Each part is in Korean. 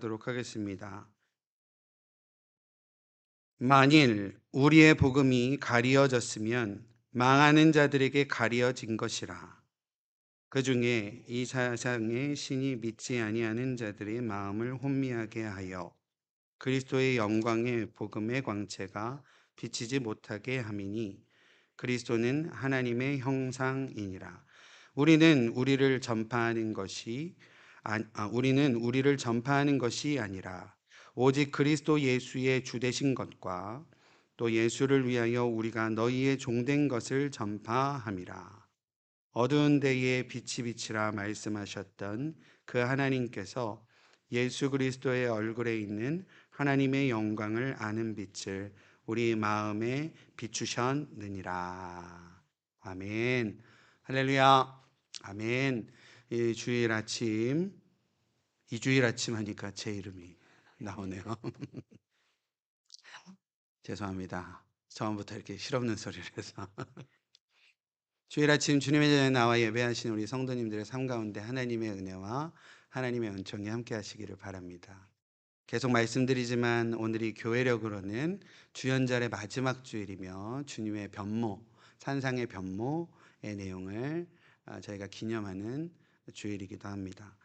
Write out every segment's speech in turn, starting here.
기도하도록 하겠습니다. 만일 우리의 복음이 가리어졌으면 망하는 자들에게 가리어진 것이라. 그 중에 이 세상의 신이 믿지 아니하는 자들의 마음을 혼미하게 하여 그리스도의 영광의 복음의 광채가 비치지 못하게 함이니, 그리스도는 하나님의 형상이니라. 우리는 우리를 전파하는 것이 아니라 오직 그리스도 예수의 주되신 것과 또 예수를 위하여 우리가 너희의 종된 것을 전파함이라. 어두운 데에 빛이 비치라 말씀하셨던 그 하나님께서 예수 그리스도의 얼굴에 있는 하나님의 영광을 아는 빛을 우리 마음에 비추셨느니라. 아멘. 할렐루야. 아멘. 이 주일 아침, 이주일 아침 하니까 제 이름이 나오네요. 죄송합니다. 처음부터 이렇게 실없는 소리를 해서. 주일 아침 주님의 전에 나와 예배하시는 우리 성도님들의 삶 가운데 하나님의 은혜와 하나님의 은총이 함께 하시기를 바랍니다. 계속 말씀드리지만 오늘이 교회력으로는 주연절의 마지막 주일이며 주님의 변모, 산상의 변모의 내용을 저희가 기념하는 주일이기도 합니다.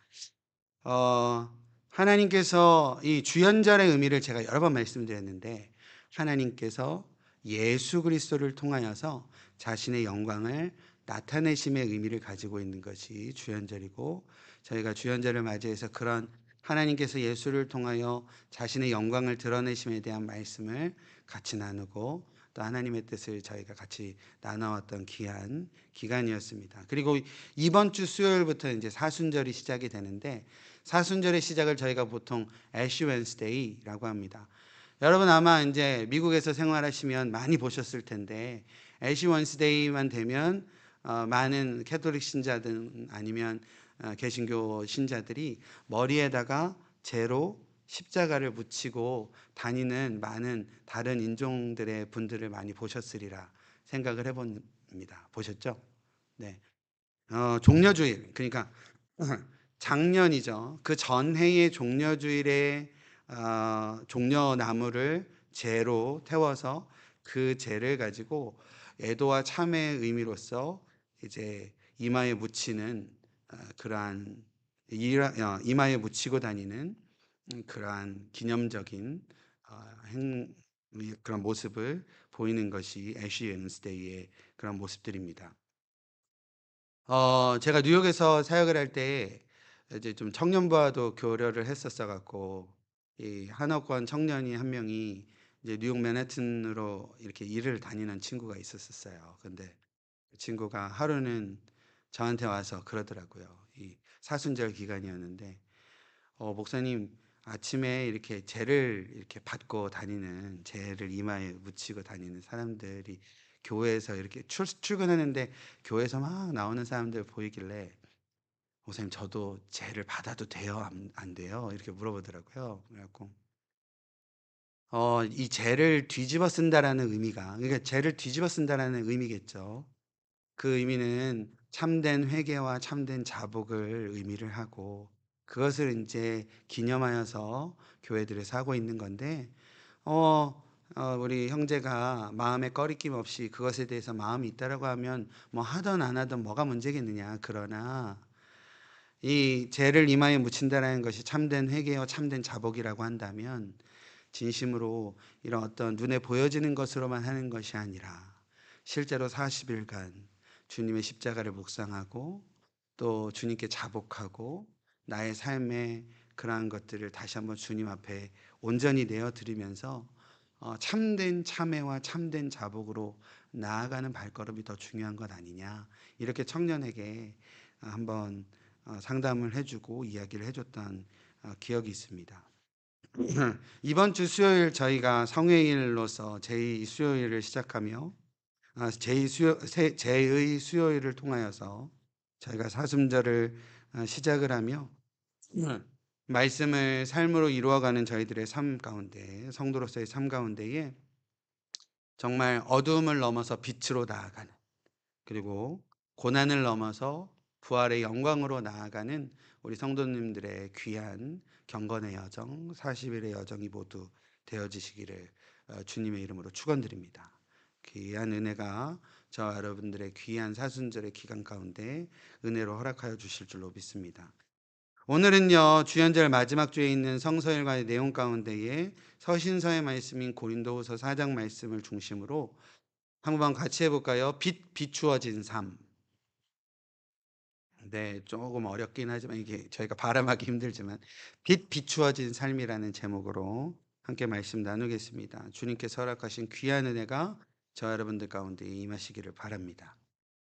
하나님께서 이 주연절의 의미를 제가 여러 번 말씀드렸는데, 하나님께서 예수 그리스도를 통하여서 자신의 영광을 나타내심의 의미를 가지고 있는 것이 주연절이고, 저희가 주연절을 맞이해서 그런 하나님께서 예수를 통하여 자신의 영광을 드러내심에 대한 말씀을 같이 나누고, 또 하나님의 뜻을 저희가 같이 나눠왔던 귀한 기간이었습니다. 그리고 이번 주 수요일부터 이제 사순절이 시작이 되는데, 사순절의 시작을 저희가 보통 애쉬 웬스데이라고 합니다. 여러분 아마 이제 미국에서 생활하시면 많이 보셨을 텐데, 애쉬 웬스데이만 되면 많은 캐톨릭 신자들 아니면 개신교 신자들이 머리에다가 재로 십자가를 붙이고 다니는 많은 다른 인종들의 분들을 많이 보셨으리라 생각을 해봅니다. 보셨죠? 네. 종려주일, 그러니까 작년이죠. 그 전해의 종려주일에 종려나무를 재로 태워서 그 재를 가지고 애도와 참회의 의미로서 이제 이마에 묻히는 그러한 이마에 묻히고 다니는 그러한 기념적인 그런 모습을 보이는 것이 애쉬 웬스데이의 그런 모습들입니다. 제가 뉴욕에서 사역을 할 때 이제 좀 청년부와도 교류를 했었어 갖고, 이 한어권 청년이 한 명이 이제 뉴욕 맨해튼으로 이렇게 일을 다니는 친구가 있었어요. 근데 그 친구가 하루는 저한테 와서 그러더라고요. 이 사순절 기간이었는데, 목사님, 아침에 이렇게 재를 이렇게 받고 다니는, 재를 이마에 묻히고 다니는 사람들이 교회에서 이렇게 출근하는데 교회에서 막 나오는 사람들 보이길래, 목사님 저도 재를 받아도 돼요? 안 돼요? 이렇게 물어보더라고요. 그래갖고 이 재를 뒤집어 쓴다라는 의미가, 그러니까 재를 뒤집어 쓴다라는 의미겠죠. 그 의미는 참된 회개와 참된 자복을 의미를 하고, 그것을 이제 기념하여서 교회들에서 하고 있는 건데, 우리 형제가 마음에 꺼리낌 없이 그것에 대해서 마음이 있다라고 하면 뭐 하든 안 하든 뭐가 문제겠느냐. 그러나 이 죄를 이마에 묻힌다라는 것이 참된 회개와 참된 자복이라고 한다면, 진심으로 이런 어떤 눈에 보여지는 것으로만 하는 것이 아니라 실제로 40일간 주님의 십자가를 묵상하고 또 주님께 자복하고 나의 삶의 그러한 것들을 다시 한번 주님 앞에 온전히 내어 드리면서 참된 참회와 참된 자복으로 나아가는 발걸음이 더 중요한 것 아니냐, 이렇게 청년에게 한번 상담을 해주고 이야기를 해줬던 기억이 있습니다. 이번 주 수요일 저희가 성회일로서 제2 수요일을 시작하며 제2의 수요일을 통하여서 저희가 사순절을 시작을 하며 말씀을 삶으로 이루어가는 저희들의 삶 가운데, 성도로서의 삶 가운데에 정말 어두움을 넘어서 빛으로 나아가는, 그리고 고난을 넘어서 부활의 영광으로 나아가는 우리 성도님들의 귀한 경건의 여정, 40일의 여정이 모두 되어지시기를 주님의 이름으로 축원드립니다. 귀한 은혜가 저와 여러분들의 귀한 사순절의 기간 가운데 은혜로 허락하여 주실 줄로 믿습니다. 오늘은요, 주연절 마지막 주에 있는 성서일과의 내용 가운데에 서신서의 말씀인 고린도후서 4장 말씀을 중심으로 한번 같이 해볼까요? 빛 비추어진 삶. 네, 조금 어렵긴 하지만 이게 저희가 발음하기 힘들지만 빛 비추어진 삶이라는 제목으로 함께 말씀 나누겠습니다. 주님께서 허락하신 귀한 은혜가 저 여러분들 가운데 임하시기를 바랍니다.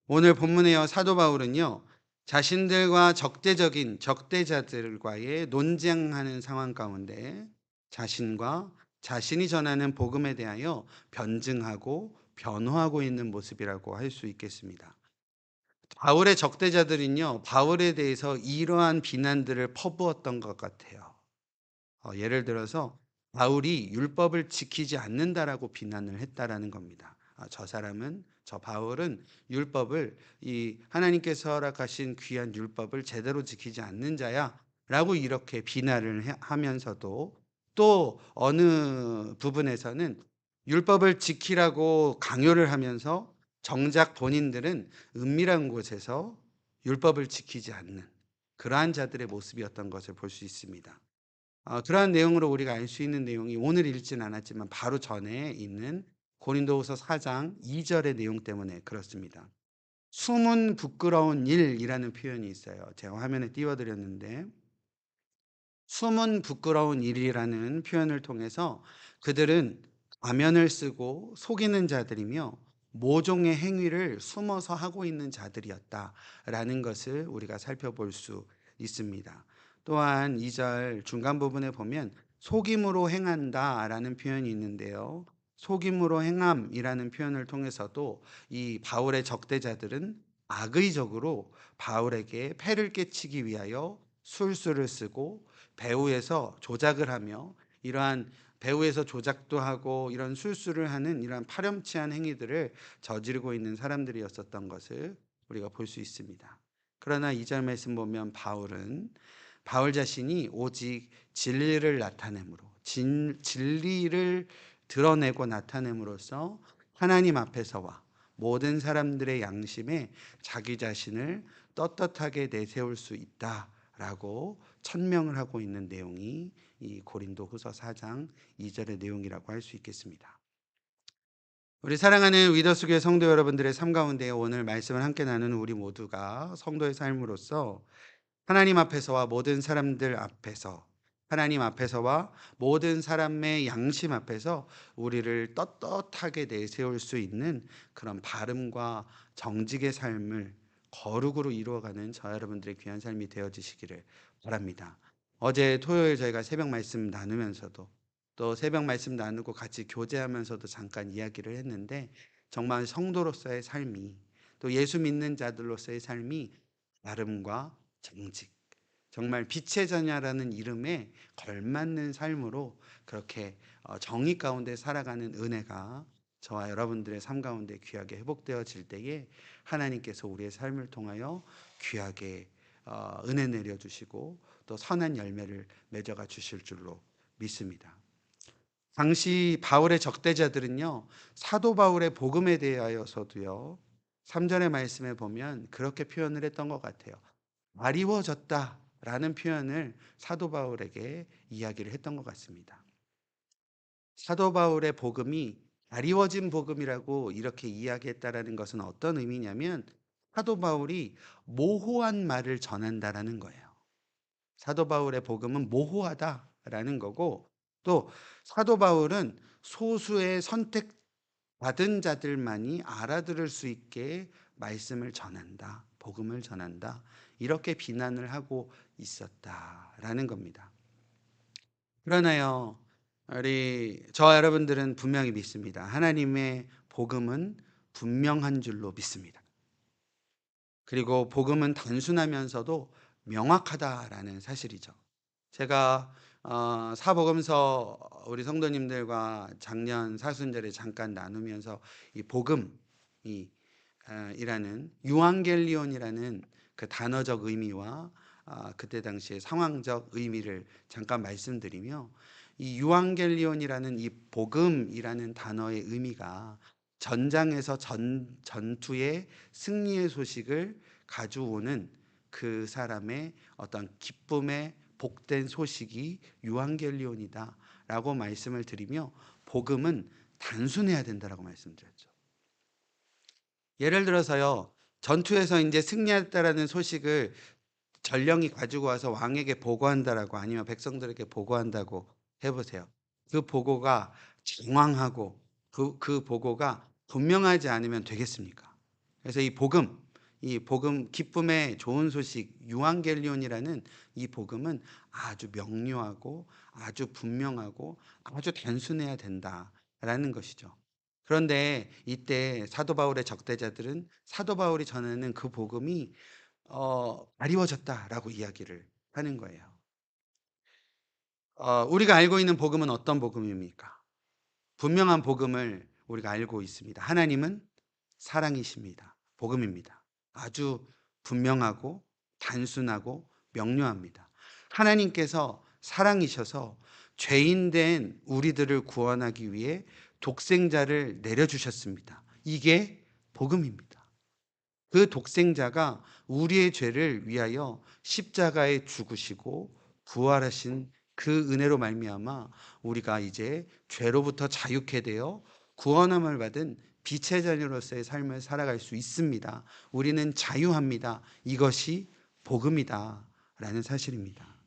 오늘 본문에요, 사도 바울은요, 자신들과 적대적인 적대자들과의 논쟁하는 상황 가운데 자신과 자신이 전하는 복음에 대하여 변증하고 변호하고 있는 모습이라고 할 수 있겠습니다. 바울의 적대자들은요, 바울에 대해서 이러한 비난들을 퍼부었던 것 같아요. 예를 들어서 바울이 율법을 지키지 않는다라고 비난을 했다라는 겁니다. 저 사람은, 저 바울은 율법을, 이 하나님께서 허락하신 귀한 율법을 제대로 지키지 않는 자야라고 이렇게 비난을 하면서도, 또 어느 부분에서는 율법을 지키라고 강요를 하면서 정작 본인들은 은밀한 곳에서 율법을 지키지 않는 그러한 자들의 모습이었던 것을 볼 수 있습니다. 그러한 내용으로 우리가 알 수 있는 내용이 오늘 읽진 않았지만 바로 전에 있는 고린도후서 4장 2절의 내용 때문에 그렇습니다. 숨은 부끄러운 일이라는 표현이 있어요. 제가 화면에 띄워드렸는데, 숨은 부끄러운 일이라는 표현을 통해서 그들은 가면을 쓰고 속이는 자들이며 모종의 행위를 숨어서 하고 있는 자들이었다라는 것을 우리가 살펴볼 수 있습니다. 또한 2절 중간 부분에 보면 속임으로 행한다라는 표현이 있는데요. 속임으로 행함이라는 표현을 통해서도 이 바울의 적대자들은 악의적으로 바울에게 패를 끼치기 위하여 술수를 쓰고 배후에서 조작을 하며, 이러한 배후에서 조작도 하고 이런 술수를 하는 이러한 파렴치한 행위들을 저지르고 있는 사람들이었었던 것을 우리가 볼 수 있습니다. 그러나 2절 말씀 보면 바울 자신이 오직 진리를 나타내므로, 진리를 드러내고 나타냄으로써 하나님 앞에서와 모든 사람들의 양심에 자기 자신을 떳떳하게 내세울 수 있다라고 천명을 하고 있는 내용이 이 고린도후서 4장 2절의 내용이라고 할 수 있겠습니다. 우리 사랑하는 위더스교회 성도 여러분들의 삶 가운데 오늘 말씀을 함께 나누는 우리 모두가 성도의 삶으로서 하나님 앞에서와 모든 사람들 앞에서, 하나님 앞에서와 모든 사람의 양심 앞에서 우리를 떳떳하게 내세울 수 있는 그런 바름과 정직의 삶을 거룩으로 이루어가는 저 여러분들의 귀한 삶이 되어지시기를 바랍니다. 어제 토요일 저희가 새벽 말씀 나누면서도, 또 새벽 말씀 나누고 같이 교제하면서도 잠깐 이야기를 했는데, 정말 성도로서의 삶이, 또 예수 믿는 자들로서의 삶이 바름과 정직, 정말 빛의 자녀라는 이름에 걸맞는 삶으로 그렇게 정의 가운데 살아가는 은혜가 저와 여러분들의 삶 가운데 귀하게 회복되어질 때에 하나님께서 우리의 삶을 통하여 귀하게 은혜 내려주시고 또 선한 열매를 맺어가 주실 줄로 믿습니다. 당시 바울의 적대자들은요, 사도 바울의 복음에 대하여서도요, 3절의 말씀에 보면 그렇게 표현을 했던 것 같아요. 아리워졌다라는 표현을 사도 바울에게 이야기를 했던 것 같습니다. 사도 바울의 복음이 아리워진 복음이라고 이렇게 이야기했다라는 것은 어떤 의미냐면, 사도 바울이 모호한 말을 전한다라는 거예요. 사도 바울의 복음은 모호하다라는 거고, 또 사도 바울은 소수의 선택받은 자들만이 알아들을 수 있게 말씀을 전한다, 복음을 전한다, 이렇게 비난을 하고 있었다라는 겁니다. 그러나요, 우리 저와 여러분들은 분명히 믿습니다. 하나님의 복음은 분명한 줄로 믿습니다. 그리고 복음은 단순하면서도 명확하다라는 사실이죠. 제가 사복음서 우리 성도님들과 작년 사순절에 잠깐 나누면서 이 복음이 이라는 유앙겔리온이라는 그 단어적 의미와 그때 당시의 상황적 의미를 잠깐 말씀드리며, 이 유앙겔리온이라는 이 복음이라는 단어의 의미가 전장에서 전투의 승리의 소식을 가져오는 그 사람의 어떤 기쁨의 복된 소식이 유앙겔리온이다라고 말씀을 드리며, 복음은 단순해야 된다라고 말씀드렸죠. 예를 들어서요, 전투에서 이제 승리했다라는 소식을 전령이 가지고 와서 왕에게 보고한다라고, 아니면 백성들에게 보고한다고 해보세요. 그 보고가 장황하고 그 보고가 분명하지 않으면 되겠습니까? 그래서 이 복음, 기쁨의 좋은 소식, 유앙겔리온이라는 이 복음은 아주 명료하고 아주 분명하고 아주 단순해야 된다라는 것이죠. 그런데 이때 사도 바울의 적대자들은 사도 바울이 전하는 그 복음이 아리워졌다라고 이야기를 하는 거예요. 우리가 알고 있는 복음은 어떤 복음입니까? 분명한 복음을 우리가 알고 있습니다. 하나님은 사랑이십니다. 복음입니다. 아주 분명하고 단순하고 명료합니다. 하나님께서 사랑이셔서 죄인된 우리들을 구원하기 위해 독생자를 내려주셨습니다. 이게 복음입니다. 그 독생자가 우리의 죄를 위하여 십자가에 죽으시고 부활하신 그 은혜로 말미암아 우리가 이제 죄로부터 자유케 되어 구원함을 받은 빛의 자녀로서의 삶을 살아갈 수 있습니다. 우리는 자유합니다. 이것이 복음이다라는 사실입니다.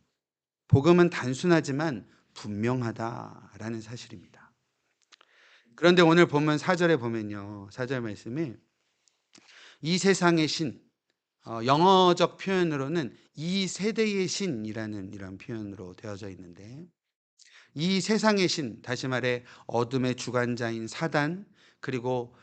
복음은 단순하지만 분명하다라는 사실입니다. 그런데 오늘 본문 4절에 보면요, 4절 말씀에 이 세상의 신, 영어적 표현으로는 이 세대의 신이라는 이런 표현으로 되어져 있는데, 이 세상의 신, 다시 말해 어둠의 주관자인 사단, 그리고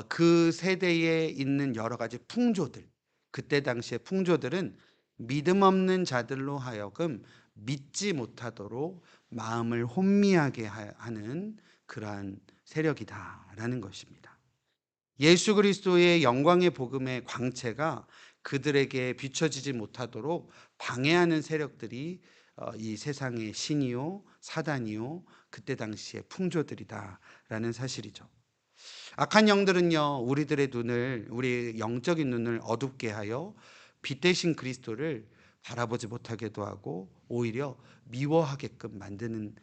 그 세대에 있는 여러 가지 풍조들, 그때 당시의 풍조들은 믿음 없는 자들로 하여금 믿지 못하도록 마음을 혼미하게 하는 그러한 세력이다라는 것입니다. 예수 그리스도의 영광의 복음의 광채가 그들에게 비춰지지 못하도록 방해하는 세력들이 이 세상의 신이요 사단이요 그때 당시의 풍조들이다라는 사실이죠. 악한 영들은요, 우리 영적인 눈을 어둡게 하여 빛 대신 그리스도를 바라보지 못하게도 하고 오히려 미워하게끔 만드는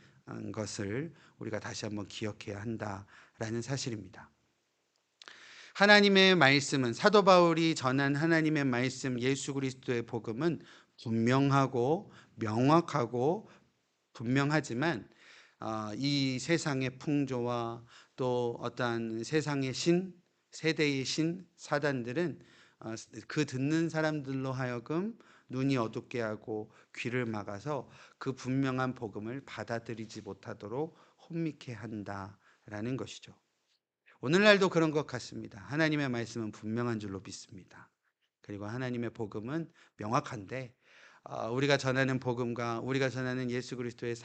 것을 우리가 다시 한번 기억해야 한다라는 사실입니다. 하나님의 말씀은, 사도 바울이 전한 하나님의 말씀, 예수 그리스도의 복음은 분명하고 명확하고 분명하지만 이 세상의 풍조와 또 어떠한 세상의 신, 세대의 신, 사단들은 그 듣는 사람들로 하여금 눈이 어둡게 하고 귀를 막아서 그 분명한 복음을 받아들이지 못하도록 혼미케 한다라는 것이죠. 오늘날도 그런 것 같습니다. 하나님의 말씀은 분명한 줄로 믿습니다. 그리고 하나님의 복음은 명확한데 우리가 전하는 복음과 우리가 전하는 예수 그리스도의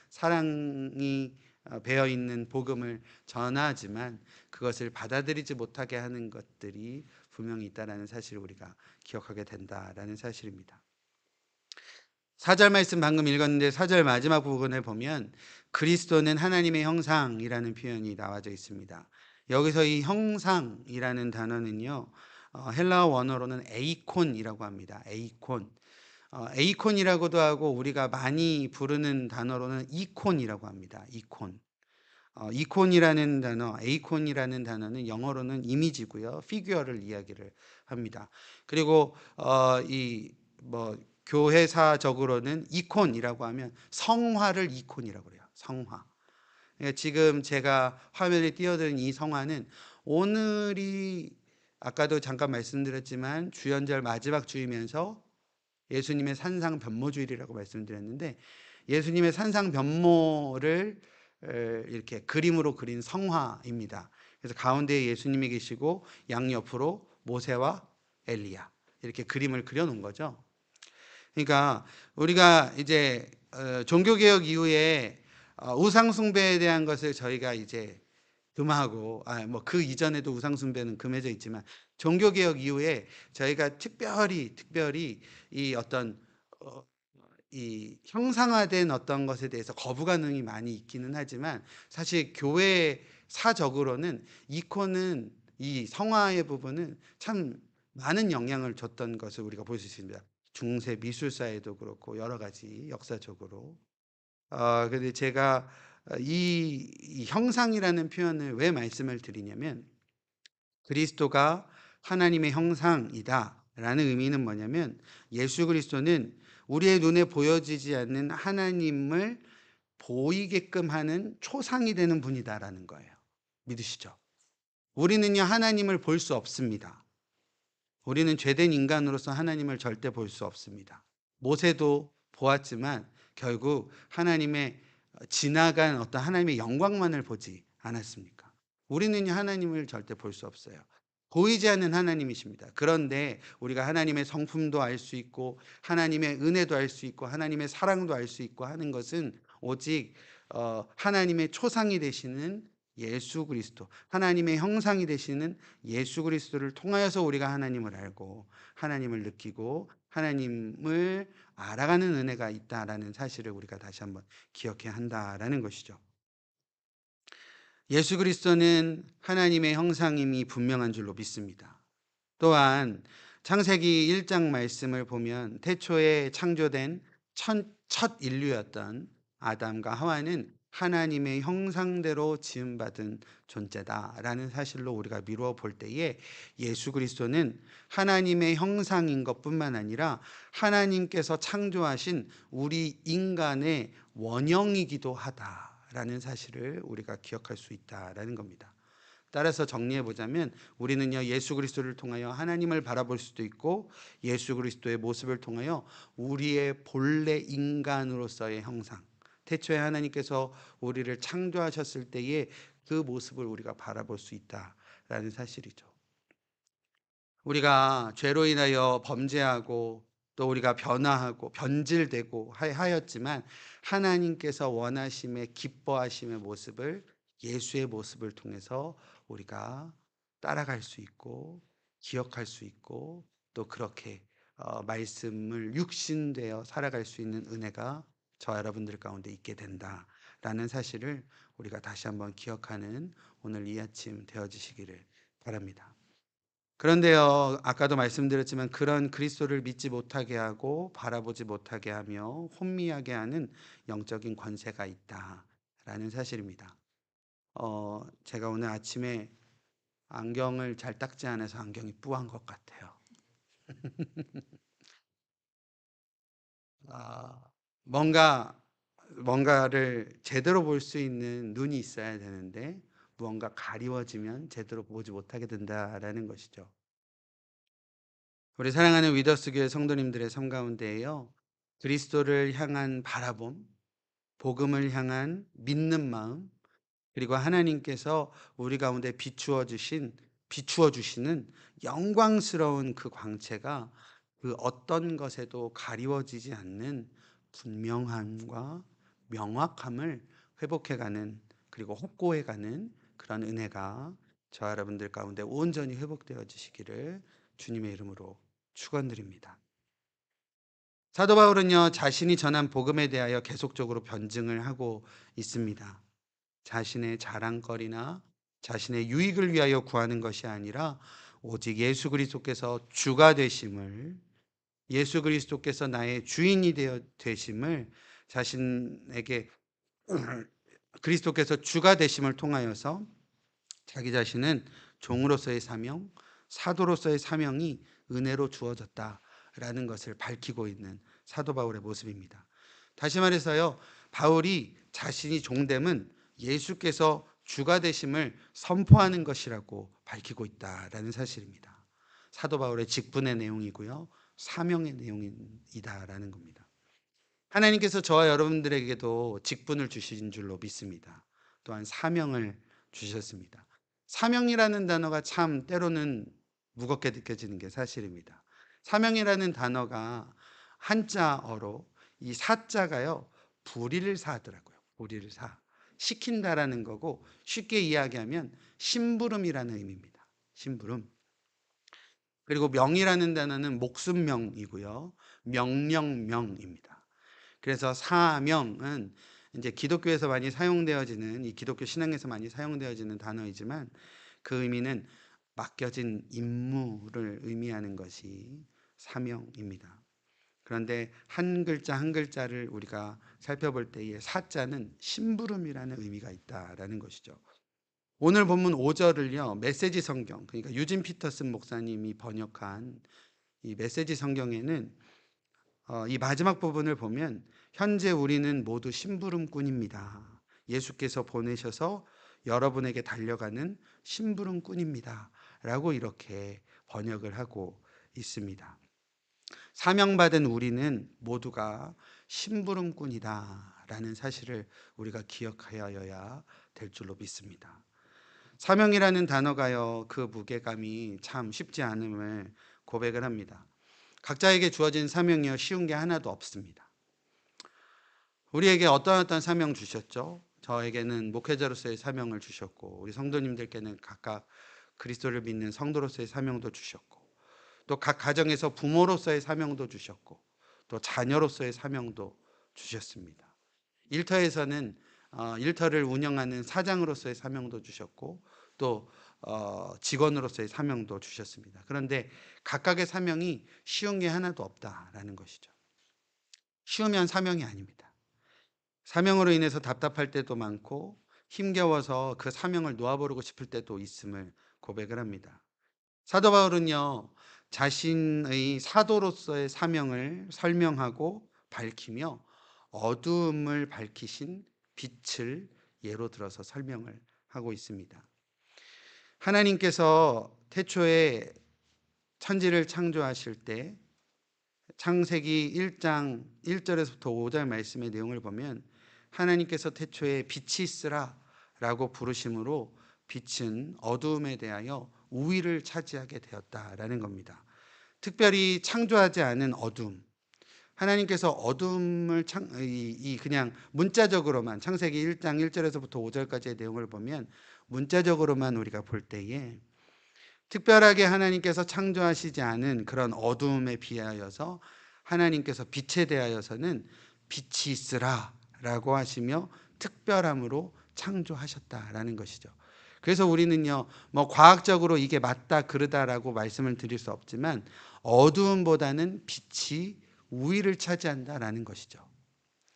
사랑이 배어 있는 복음을 전하지만 그것을 받아들이지 못하게 하는 것들이 분명히 있다라는 사실을 우리가 기억하게 된다라는 사실입니다. 4절 말씀 방금 읽었는데 4절 마지막 부분을 보면 그리스도는 하나님의 형상이라는 표현이 나와져 있습니다. 여기서 이 형상이라는 단어는요, 헬라어 원어로는 에이콘이라고 합니다. 에이콘. 에이콘이라고도 하고 우리가 많이 부르는 단어로는 이콘이라고 합니다. 이콘. 이콘이라는 단어, 에이콘이라는 단어는 영어로는 이미지고요, 피규어를 이야기를 합니다. 그리고 교회사적으로는 이콘이라고 하면 성화를 이콘이라고 그래요. 성화. 그러니까 지금 제가 화면에 띄어드린 이 성화는 오늘이 아까도 잠깐 말씀드렸지만 주연절 마지막 주이면서 예수님의 산상 변모주일이라고 말씀드렸는데, 예수님의 산상 변모를 이렇게 그림으로 그린 성화입니다. 그래서 가운데에 예수님이 계시고 양옆으로 모세와 엘리야, 이렇게 그림을 그려놓은 거죠. 그러니까 우리가 이제 종교개혁 이후에 우상 숭배에 대한 것을 저희가 이제 금하고 뭐 그 이전에도 우상 숭배는 금해져 있지만 종교 개혁 이후에 저희가 특별히 이 어떤 어 이 형상화된 어떤 것에 대해서 거부감이 많이 있기는 하지만 사실 교회사적으로는 이코는 이 성화의 부분은 참 많은 영향을 줬던 것을 우리가 볼 수 있습니다. 중세 미술사에도 그렇고 여러 가지 역사적으로. 근데 제가 이 형상이라는 표현을 왜 말씀을 드리냐면 그리스도가 하나님의 형상이다라는 의미는 뭐냐면 예수 그리스도는 우리의 눈에 보여지지 않는 하나님을 보이게끔 하는 초상이 되는 분이다라는 거예요. 믿으시죠? 우리는요, 하나님을 볼 수 없습니다. 우리는 죄된 인간으로서 하나님을 절대 볼 수 없습니다. 모세도 보았지만 결국 하나님의 지나간 어떤 하나님의 영광만을 보지 않았습니까? 우리는 하나님을 절대 볼 수 없어요. 보이지 않는 하나님이십니다. 그런데 우리가 하나님의 성품도 알 수 있고 하나님의 은혜도 알 수 있고 하나님의 사랑도 알 수 있고 하는 것은 오직 하나님의 초상이 되시는 예수 그리스도, 하나님의 형상이 되시는 예수 그리스도를 통하여서 우리가 하나님을 알고 하나님을 느끼고 하나님을 알아가는 은혜가 있다라는 사실을 우리가 다시 한번 기억해야 한다라는 것이죠. 예수 그리스도는 하나님의 형상임이 분명한 줄로 믿습니다. 또한 창세기 1장 말씀을 보면 태초에 창조된 첫 인류였던 아담과 하와는 하나님의 형상대로 지음받은 존재다라는 사실로 우리가 미루어 볼 때에 예수 그리스도는 하나님의 형상인 것뿐만 아니라 하나님께서 창조하신 우리 인간의 원형이기도 하다라는 사실을 우리가 기억할 수 있다라는 겁니다. 따라서 정리해 보자면 우리는요 예수 그리스도를 통하여 하나님을 바라볼 수도 있고 예수 그리스도의 모습을 통하여 우리의 본래 인간으로서의 형상, 태초에 하나님께서 우리를 창조하셨을 때의 그 모습을 우리가 바라볼 수 있다라는 사실이죠. 우리가 죄로 인하여 범죄하고 또 우리가 변화하고 변질되고 하였지만 하나님께서 원하심의 기뻐하심의 모습을 예수의 모습을 통해서 우리가 따라갈 수 있고 기억할 수 있고 또 그렇게 말씀을 육신되어 살아갈 수 있는 은혜가 저와 여러분들 가운데 있게 된다라는 사실을 우리가 다시 한번 기억하는 오늘 이 아침 되어지시기를 바랍니다. 그런데요, 아까도 말씀드렸지만 그런 그리스도를 믿지 못하게 하고 바라보지 못하게 하며 혼미하게 하는 영적인 권세가 있다라는 사실입니다. 제가 오늘 아침에 안경을 잘 닦지 않아서 안경이 뿌한 것 같아요. 아, 뭔가를 제대로 볼 수 있는 눈이 있어야 되는데 무언가 가리워지면 제대로 보지 못하게 된다라는 것이죠. 우리 사랑하는 위더스 교회 성도님들의 삶 가운데에요. 그리스도를 향한 바라봄, 복음을 향한 믿는 마음, 그리고 하나님께서 우리 가운데 비추어 주시는 영광스러운 그 광채가 그 어떤 것에도 가리워지지 않는 분명함과 명확함을 회복해 가는 그리고 확고해 가는 그런 은혜가 저와 여러분들 가운데 온전히 회복되어지시기를 주님의 이름으로 축원드립니다. 사도 바울은요, 자신이 전한 복음에 대하여 계속적으로 변증을 하고 있습니다. 자신의 자랑거리나 자신의 유익을 위하여 구하는 것이 아니라 오직 예수 그리스도께서 주가 되심을, 예수 그리스도께서 나의 주인이 되어 되심을 자신에게 그리스도께서 주가 되심을 통하여서 자기 자신은 종으로서의 사명, 사도로서의 사명이 은혜로 주어졌다라는 것을 밝히고 있는 사도 바울의 모습입니다. 다시 말해서요, 바울이 자신이 종됨은 예수께서 주가 되심을 선포하는 것이라고 밝히고 있다라는 사실입니다. 사도 바울의 직분의 내용이고요, 사명의 내용이다라는 겁니다. 하나님께서 저와 여러분들에게도 직분을 주신 줄로 믿습니다. 또한 사명을 주셨습니다. 사명이라는 단어가 참 때로는 무겁게 느껴지는 게 사실입니다. 사명이라는 단어가 한자어로 이 사자가요, 불의를 사하더라고요. 불의를 사. 시킨다라는 거고, 쉽게 이야기하면 심부름이라는 의미입니다. 심부름. 그리고 명이라는 단어는 목숨명이고요. 명령명입니다. 그래서 사명은 이제 기독교에서 많이 사용되어지는, 이 기독교 신앙에서 많이 사용되어지는 단어이지만 그 의미는 맡겨진 임무를 의미하는 것이 사명입니다. 그런데 한 글자 한 글자를 우리가 살펴볼 때에 사자는 심부름이라는 의미가 있다라는 것이죠. 오늘 본문 5절을요, 메시지 성경, 그러니까 유진 피터슨 목사님이 번역한 이 메시지 성경에는 이 마지막 부분을 보면 현재 우리는 모두 심부름꾼입니다. 예수께서 보내셔서 여러분에게 달려가는 심부름꾼입니다. 라고 이렇게 번역을 하고 있습니다. 사명받은 우리는 모두가 심부름꾼이다 라는 사실을 우리가 기억하여야 될 줄로 믿습니다. 사명이라는 단어가요, 그 무게감이 참 쉽지 않음을 고백을 합니다. 각자에게 주어진 사명이요, 쉬운 게 하나도 없습니다. 우리에게 어떤 사명 주셨죠? 저에게는 목회자로서의 사명을 주셨고, 우리 성도님들께는 각각 그리스도를 믿는 성도로서의 사명도 주셨고, 또 각 가정에서 부모로서의 사명도 주셨고, 또 자녀로서의 사명도 주셨습니다. 일터에서는 일터를 운영하는 사장으로서의 사명도 주셨고, 또 직원으로서의 사명도 주셨습니다. 그런데 각각의 사명이 쉬운 게 하나도 없다라는 것이죠. 쉬우면 사명이 아닙니다. 사명으로 인해서 답답할 때도 많고 힘겨워서 그 사명을 놓아버리고 싶을 때도 있음을 고백을 합니다. 사도 바울은요, 자신의 사도로서의 사명을 설명하고 밝히며 어두움을 밝히신 빛을 예로 들어서 설명을 하고 있습니다. 하나님께서 태초에 천지를 창조하실 때 창세기 1장 1절에서부터 5절 말씀의 내용을 보면 하나님께서 태초에 빛이 있으라 라고 부르심으로 빛은 어두움에 대하여 우위를 차지하게 되었다라는 겁니다. 특별히 창조하지 않은 어둠, 하나님께서 어둠을 그냥 문자적으로만 창세기 1장 1절에서부터 5절까지의 내용을 보면 문자적으로만 우리가 볼 때에 특별하게 하나님께서 창조하시지 않은 그런 어두움에 비하여서 하나님께서 빛에 대하여서는 빛이 있으라 라고 하시며 특별함으로 창조하셨다라는 것이죠. 그래서 우리는요, 뭐 과학적으로 이게 맞다 그르다라고 말씀을 드릴 수 없지만 어두움보다는 빛이 우위를 차지한다라는 것이죠.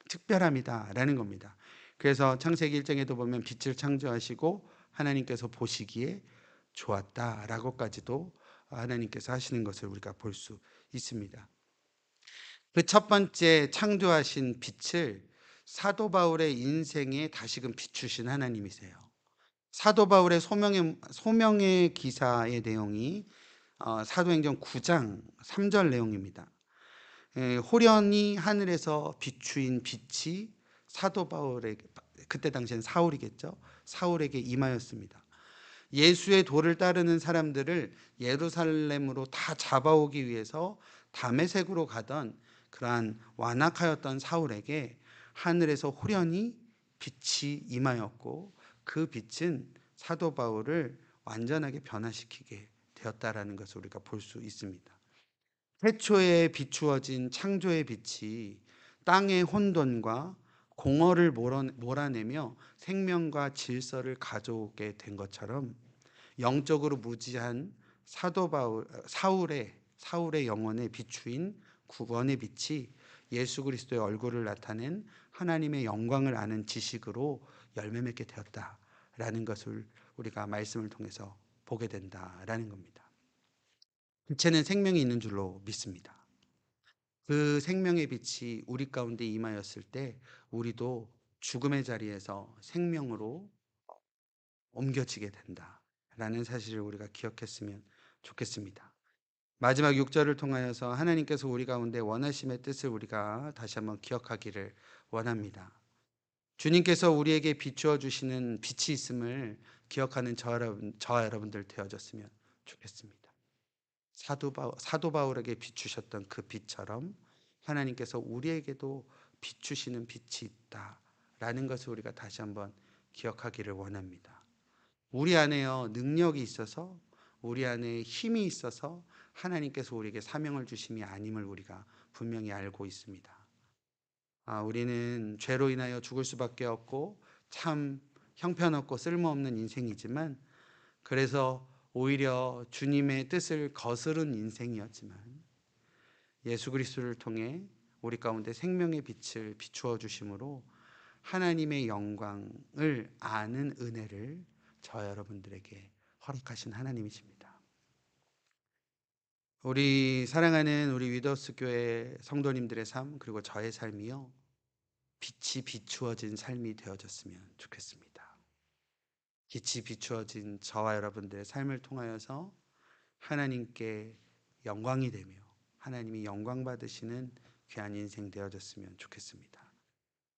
특별함이다라는 겁니다. 그래서 창세기 1장에도 보면 빛을 창조하시고 하나님께서 보시기에 좋았다라고까지도 하나님께서 하시는 것을 우리가 볼 수 있습니다. 그 첫 번째 창조하신 빛을 사도 바울의 인생에 다시금 비추신 하나님이세요. 사도 바울의 소명의 기사의 내용이 사도행전 9장 3절 내용입니다. 호련히 하늘에서 비추인 빛이 사도 바울에게, 그때 당시엔 사울이겠죠, 사울에게 임하였습니다. 예수의 도를 따르는 사람들을 예루살렘으로 다 잡아오기 위해서 다메섹으로 가던 그러한 완악하였던 사울에게 하늘에서 호련히 빛이 임하였고, 그 빛은 사도 바울을 완전하게 변화시키게 되었다라는 것을 우리가 볼 수 있습니다. 태초에 비추어진 창조의 빛이 땅의 혼돈과 공허를 몰아내며 생명과 질서를 가져오게 된 것처럼 영적으로 무지한 사울의 영혼에 비추인 구원의 빛이 예수 그리스도의 얼굴을 나타낸 하나님의 영광을 아는 지식으로 열매 맺게 되었다라는 것을 우리가 말씀을 통해서 보게 된다라는 겁니다. 빛에는 생명이 있는 줄로 믿습니다. 그 생명의 빛이 우리 가운데 임하였을 때 우리도 죽음의 자리에서 생명으로 옮겨지게 된다라는 사실을 우리가 기억했으면 좋겠습니다. 마지막 6절을 통하여서 하나님께서 우리 가운데 원하심의 뜻을 우리가 다시 한번 기억하기를 원합니다. 주님께서 우리에게 비추어 주시는 빛이 있음을 기억하는 저와 여러분들 되어졌으면 좋겠습니다. 사도 바울에게 비추셨던 그 빛처럼 하나님께서 우리에게도 비추시는 빛이 있다라는 것을 우리가 다시 한번 기억하기를 원합니다. 우리 안에요 능력이 있어서, 우리 안에 힘이 있어서 하나님께서 우리에게 사명을 주심이 아님을 우리가 분명히 알고 있습니다. 우리는 죄로 인하여 죽을 수밖에 없고 참 형편없고 쓸모없는 인생이지만, 그래서 오히려 주님의 뜻을 거스른 인생이었지만, 예수 그리스도를 통해 우리 가운데 생명의 빛을 비추어 주심으로 하나님의 영광을 아는 은혜를 저 여러분들에게 허락하신 하나님이십니다. 우리 사랑하는 우리 위더스 교회 성도님들의 삶, 그리고 저의 삶이요, 빛이 비추어진 삶이 되어졌으면 좋겠습니다. 빛이 비추어진 저와 여러분들의 삶을 통하여서 하나님께 영광이 되며 하나님이 영광 받으시는 귀한 인생 되어졌으면 좋겠습니다.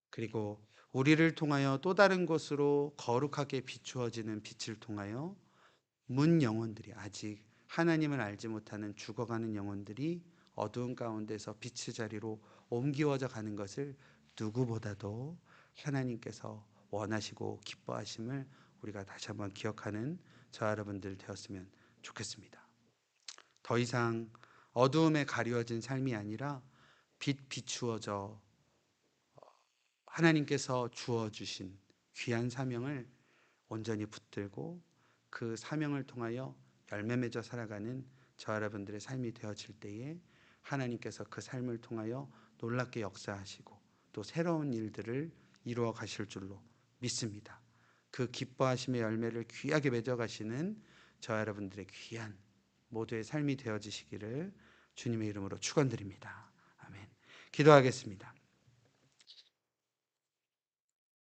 그리고 우리를 통하여 또 다른 곳으로 거룩하게 비추어지는 빛을 통하여 문 영혼들이, 아직 하나님을 알지 못하는 죽어가는 영혼들이 어두운 가운데서 빛의 자리로 옮기워져 가는 것을 누구보다도 하나님께서 원하시고 기뻐하심을 우리가 다시 한번 기억하는 저 여러분들 되었으면 좋겠습니다. 더 이상 어두움에 가리워진 삶이 아니라 빛 비추어져 하나님께서 주어주신 귀한 사명을 온전히 붙들고 그 사명을 통하여 열매 맺어 살아가는 저 여러분들의 삶이 되어질 때에 하나님께서 그 삶을 통하여 놀랍게 역사하시고 또 새로운 일들을 이루어 가실 줄로 믿습니다. 그 기뻐하심의 열매를 귀하게 맺어 가시는 저 여러분들의 귀한 모두의 삶이 되어지시기를 주님의 이름으로 축원드립니다. 아멘. 기도하겠습니다.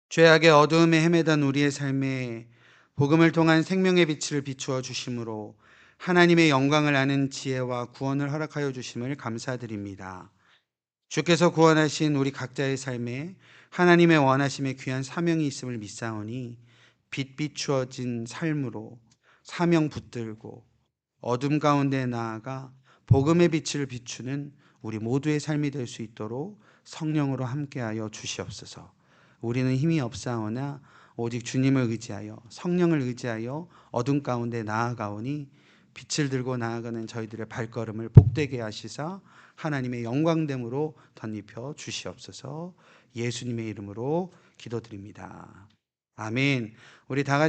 죄악의 어두움에 헤매던 우리의 삶에 복음을 통한 생명의 빛을 비추어 주심으로 하나님의 영광을 아는 지혜와 구원을 허락하여 주심을 감사드립니다. 주께서 구원하신 우리 각자의 삶에 하나님의 원하심의 귀한 사명이 있음을 믿사오니 빛 비추어진 삶으로 사명 붙들고 어둠 가운데 나아가 복음의 빛을 비추는 우리 모두의 삶이 될 수 있도록 성령으로 함께하여 주시옵소서. 우리는 힘이 없사오나 오직 주님을 의지하여 성령을 의지하여 어둠 가운데 나아가오니 빛을 들고 나아가는 저희들의 발걸음을 복되게 하시사 하나님의 영광됨으로 덧입혀 주시옵소서. 예수님의 이름으로 기도드립니다. 아멘. 우리 다 같이